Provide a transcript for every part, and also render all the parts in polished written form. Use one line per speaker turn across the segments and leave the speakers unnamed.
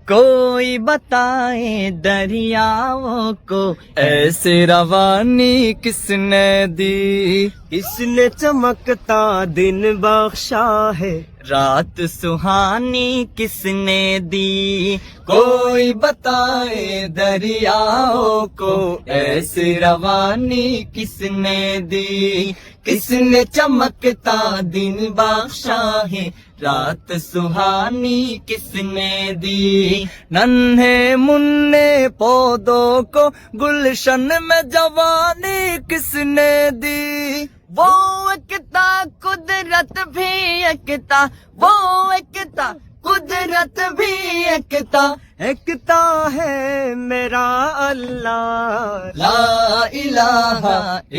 کوئی بتائے دریاؤں کو ایسے روانی کس نے دی،
کس نے چمکتا دن بخشا ہے،
رات سہانی کس نے دی۔ کوئی بتائے دریاؤں کو ایسی روانی کس نے دی، کس نے چمکتا دن بخشا ہے، رات سہانی کس نے دی۔ ننھے مننے پودوں کو گلشن میں جوانی کس نے دی، وہ ایکتا قدرت بھی ایکتا، وہ ایکتا قدرت بھی ایکتا،
ایکتا ہے میرا اللہ،
لا الہ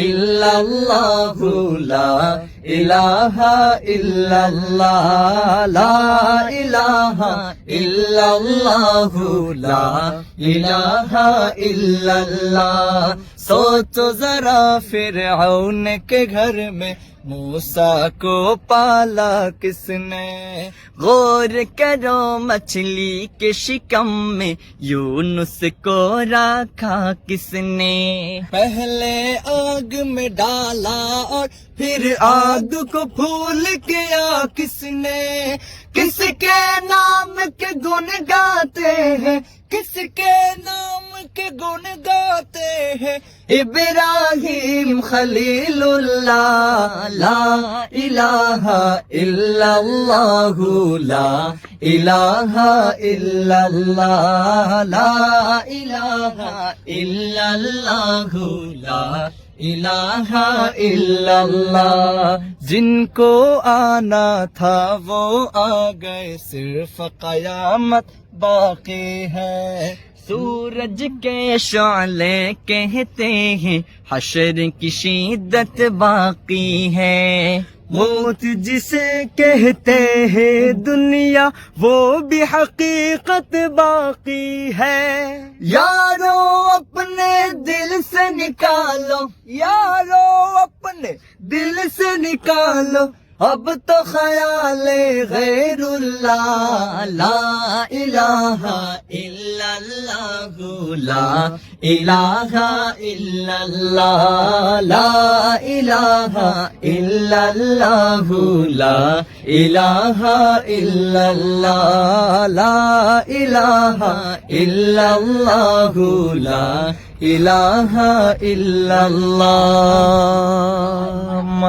الا اللہ، لا الہ الا اللہ، لا الہ الا اللہ، لا الہ الا اللہ۔ سوچو ذرا فرعون کے گھر میں موسیٰ کو پالا کس نے، غور کرو مچھلی کے شکم میں یونس کو رکھا کس نے، پہلے آگ میں ڈالا اور پھر آگ کو پھول کیا کس نے، کس کے نام کے گن گاتے ہیں، کس کے نام کے گن گاتے ہیں، ابراہیم خلیل اللہ، لا الہ الا اللہ، لا الہ الا اللہ، لا الہ الا اللہ، لا الہ الا اللہ۔ جن کو آنا تھا وہ آ گئے، صرف قیامت باقی ہے۔ سورج کے شعلے کہتے ہیں حشر کی شدت باقی ہے،
موت جسے کہتے ہیں دنیا وہ بھی حقیقت باقی ہے۔
یارو اپنے دل سے نکالو، یارو اپنے دل سے نکالو اب تو خیال غیر اللہ، لا الہ الا اللہ، لا الہ الا اللہ، لا الہ الا اللہ، لا الہ الا اللہ، لا الہ الا اللہ، لا الہ الا اللہ۔